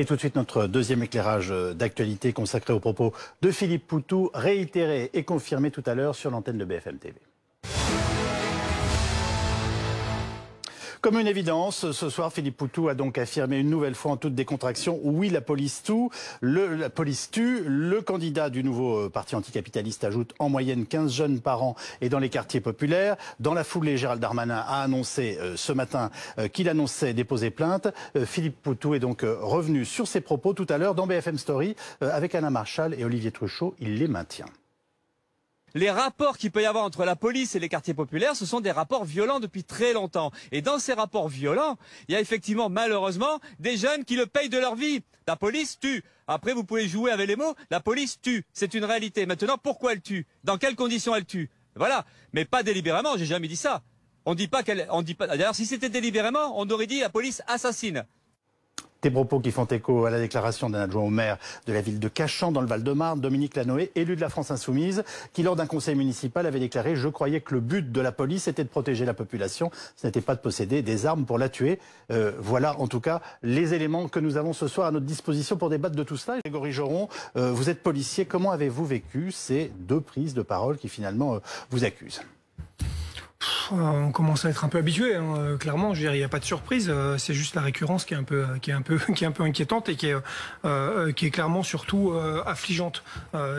Et tout de suite, notre deuxième éclairage d'actualité consacré aux propos de Philippe Poutou, réitéré et confirmé tout à l'heure sur l'antenne de BFM TV. Comme une évidence, ce soir, Philippe Poutou a donc affirmé une nouvelle fois en toute décontraction « Oui, la police tue ». La police tue. Le candidat du nouveau parti anticapitaliste ajoute en moyenne 15 jeunes par an et dans les quartiers populaires. Dans la foulée, Gérald Darmanin a annoncé ce matin qu'il annonçait déposer plainte. Philippe Poutou est donc revenu sur ses propos tout à l'heure dans BFM Story avec Anna Marshall et Olivier Truchot. Il les maintient. Les rapports qu'il peut y avoir entre la police et les quartiers populaires, ce sont des rapports violents depuis très longtemps. Et dans ces rapports violents, il y a effectivement, malheureusement, des jeunes qui le payent de leur vie. La police tue. Après, vous pouvez jouer avec les mots. La police tue. C'est une réalité. Maintenant, pourquoi elle tue? Dans quelles conditions elle tue? Voilà. Mais pas délibérément. J'ai jamais dit ça. On dit pas qu'elle, on dit pas. D'ailleurs, si c'était délibérément, on aurait dit la police assassine. Des propos qui font écho à la déclaration d'un adjoint au maire de la ville de Cachan dans le Val-de-Marne, Dominique Lanoé, élu de la France Insoumise, qui lors d'un conseil municipal avait déclaré « Je croyais que le but de la police était de protéger la population, ce n'était pas de posséder des armes pour la tuer ». Voilà en tout cas les éléments que nous avons ce soir à notre disposition pour débattre de tout cela. Grégory Joron, vous êtes policier, comment avez-vous vécu ces deux prises de parole qui finalement vous accusent ? On commence à être un peu habitué, hein. Clairement. Je veux dire, il n'y a pas de surprise. C'est juste la récurrence qui est un peu inquiétante et qui est clairement surtout affligeante.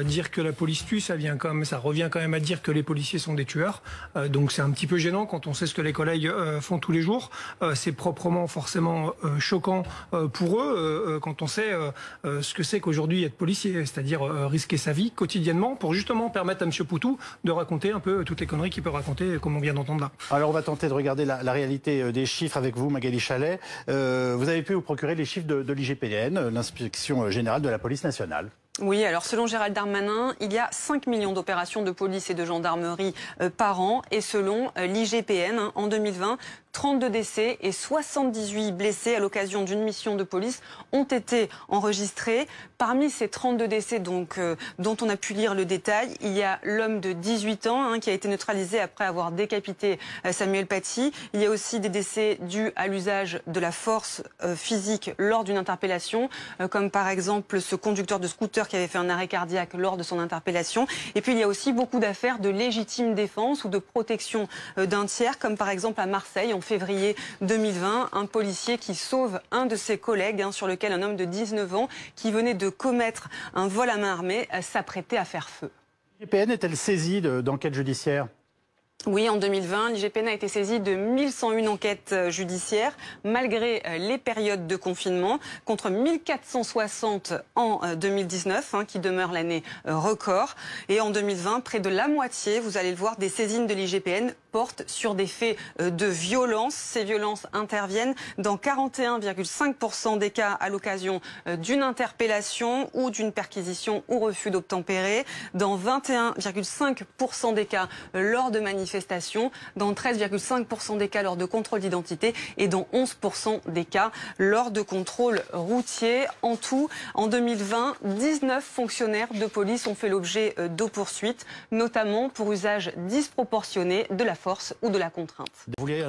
Dire que la police tue, ça revient quand même à dire que les policiers sont des tueurs. Donc c'est un petit peu gênant quand on sait ce que les collègues font tous les jours. C'est proprement forcément choquant pour eux quand on sait ce que c'est qu'aujourd'hui être policier, c'est-à-dire risquer sa vie quotidiennement pour justement permettre à M. Poutou de raconter un peu toutes les conneries qu'il peut raconter, comme on vient d'entendre là. Alors on va tenter de regarder la réalité des chiffres avec vous, Magali Chalet. Vous avez pu vous procurer les chiffres de l'IGPN, l'Inspection Générale de la Police Nationale. Oui, alors selon Gérald Darmanin, il y a 5 millions d'opérations de police et de gendarmerie par an. Et selon l'IGPN, en 2020, 32 décès et 78 blessés à l'occasion d'une mission de police ont été enregistrés. Parmi ces 32 décès dont on a pu lire le détail, il y a l'homme de 18 ans qui a été neutralisé après avoir décapité Samuel Paty. Il y a aussi des décès dus à l'usage de la force physique lors d'une interpellation, comme par exemple ce conducteur de scooter qui avait fait un arrêt cardiaque lors de son interpellation. Et puis il y a aussi beaucoup d'affaires de légitime défense ou de protection d'un tiers, comme par exemple à Marseille en février 2020, un policier qui sauve un de ses collègues sur lequel un homme de 19 ans qui venait de commettre un vol à main armée s'apprêtait à faire feu. L'IGPN est-elle saisie d'enquêtes judiciaires ? Oui, en 2020, l'IGPN a été saisie de 1101 enquêtes judiciaires, malgré les périodes de confinement, contre 1460 en 2019, qui demeure l'année record. Et en 2020, près de la moitié, vous allez le voir, des saisines de l'IGPN portent sur des faits de violence. Ces violences interviennent dans 41,5% des cas à l'occasion d'une interpellation ou d'une perquisition ou refus d'obtempérer, dans 21,5% des cas lors de manifestations, dans 13,5% des cas lors de contrôle d'identité et dans 11% des cas lors de contrôles routiers. En tout, en 2020, 19 fonctionnaires de police ont fait l'objet de poursuites, notamment pour usage disproportionné de la force ou de la contrainte.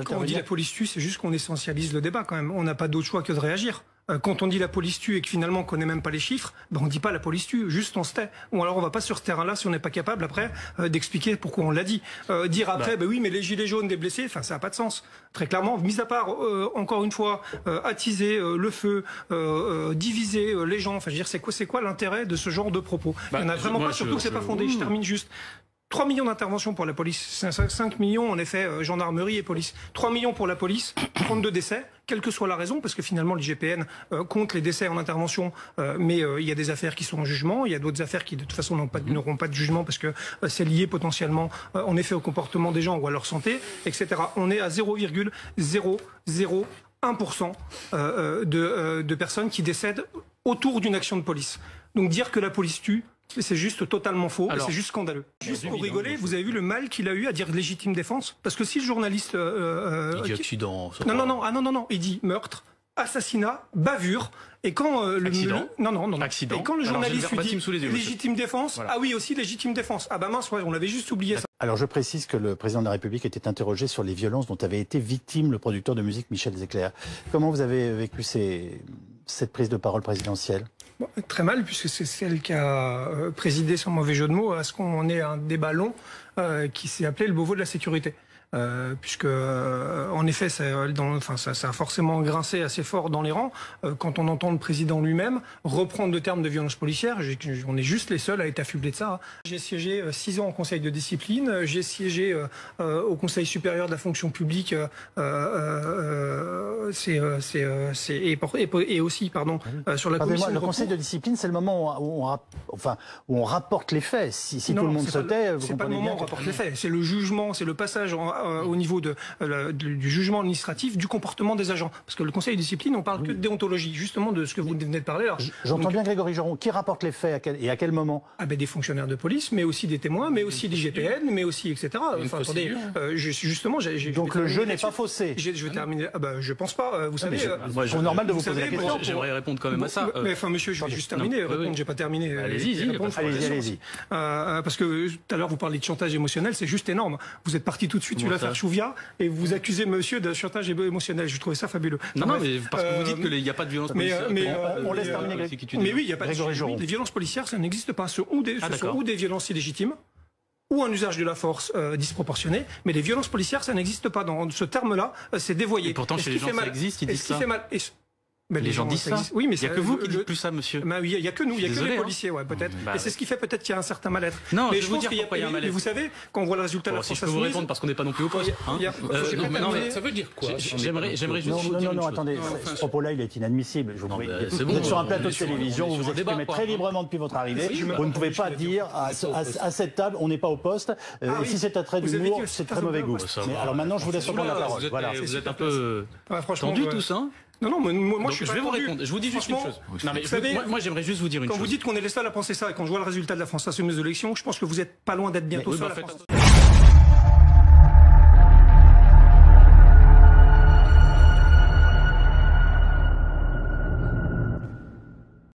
Quand on dit la police tue, c'est juste qu'on essentialise le débat quand même. On n'a pas d'autre choix que de réagir. Quand on dit la police tue et que finalement on connaît même pas les chiffres, on ne dit pas la police tue, juste on se tait. Ou alors on va pas sur ce terrain-là si on n'est pas capable après d'expliquer pourquoi on l'a dit. Dire après, oui mais les gilets jaunes, des blessés, ça n'a pas de sens. Très clairement, mis à part, encore une fois, attiser le feu, diviser les gens, je veux dire, c'est quoi l'intérêt de ce genre de propos? Il n'y en a vraiment pas, surtout que c'est pas fondé. Je termine juste. 3 millions d'interventions pour la police, 5 millions en effet gendarmerie et police. 3 millions pour la police, 32 décès, quelle que soit la raison, parce que finalement l'IGPN compte les décès en intervention, mais il y a des affaires qui sont en jugement, il y a d'autres affaires qui de toute façon n'auront pas de jugement parce que c'est lié potentiellement en effet au comportement des gens ou à leur santé, etc. On est à 0,001% de personnes qui décèdent autour d'une action de police. Donc dire que la police tue, c'est juste totalement faux, c'est juste scandaleux. Juste pour rigoler, vous avez vu le mal qu'il a eu à dire légitime défense? Parce que si le journaliste... il dit accident. Non, il dit meurtre, assassinat, bavure, et quand accident. Accident. Et quand le journaliste lui dit sous les yeux, légitime défense, voilà. Ah oui, aussi légitime défense. Ah bah mince, ouais, on l'avait juste oublié ça. Alors je précise que le président de la République était interrogé sur les violences dont avait été victime le producteur de musique Michel Zecler. Comment vous avez vécu ces cette prise de parole présidentielle? Bon, très mal, puisque c'est celle qui a présidé, sans mauvais jeu de mots, à ce qu'on ait un débat long qui s'est appelé le Beauvau de la sécurité. Puisque en effet ça a forcément grincé assez fort dans les rangs quand on entend le président lui-même reprendre le terme de violence policière. On est juste les seuls à être affublés de ça. J'ai siégé 6 ans au conseil de discipline, j'ai siégé au conseil supérieur de la fonction publique et aussi sur la commission. Le conseil de discipline, c'est le moment où on rapporte les faits. Si tout le monde se tait, c'est pas le moment où on rapporte les faits, c'est le jugement, c'est le passage au niveau du jugement administratif du comportement des agents. Parce que le conseil de discipline, on parle que de déontologie, justement de ce que vous venez de parler là. J'entends bien Grégory Joron. Qui rapporte les faits et à quel moment? Des fonctionnaires de police, mais aussi des témoins, mais aussi des GPN, mais aussi etc. Enfin, attendez, justement, donc le jeu n'est pas faussé. Je vais terminer. Je pense pas. Vous savez, c'est normal de vous poser la question. J'aimerais répondre quand même à ça. Mais enfin, monsieur, je vais juste terminer. J'ai pas terminé. Allez-y. Parce que tout à l'heure, vous parlez de chantage émotionnel, c'est juste énorme. Vous êtes parti tout de suite sur l'affaire Chouvia et vous accusez monsieur de chantage émotionnel. Je trouvais ça fabuleux. Non, mais parce que vous dites qu'il n'y a pas de violence policière. On laisse terminer. Mais oui, il n'y a pas de violence. Les violences policières, ça n'existe pas. Ce sont ou des violences illégitimes, ou un usage de la force disproportionné, mais les violences policières, ça n'existe pas. Dans ce terme-là, c'est dévoyé. Et pourtant, chez les gens, ça existe, ils disent ça. Les gens disent ça. Oui, mais il n'y a que vous qui dites plus ça, monsieur. Oui, il n'y a que nous, il n'y a que les policiers, peut-être. Et c'est ce qui fait peut-être qu'il y a un certain mal-être. Non, mais je vais vous dire pourquoi il y a un mal-être. Mais vous savez, quand on voit le résultat de la France insoumise... Si je peux vous répondre, parce qu'on n'est pas non plus au poste. Ça veut dire quoi? J'aimerais juste... Non, attendez, ce propos-là, il est inadmissible. Vous êtes sur un plateau de télévision, vous vous exprimez très librement depuis votre arrivée. Vous ne pouvez pas dire à cette table, on n'est pas au poste. Si c'est un trait d'humour, c'est très mauvais goût. Alors maintenant, je vous laisse reprendre la parole. Vous êtes un peu tendu tous, hein? Non, moi je vais vous répondre. Je vous dis juste une chose. Non, mais moi j'aimerais juste vous dire une chose. Quand vous dites qu'on est les seuls à penser ça et qu'on voit le résultat de la France insoumise de l'élection, je pense que vous n'êtes pas loin d'être bientôt seul à penser ça.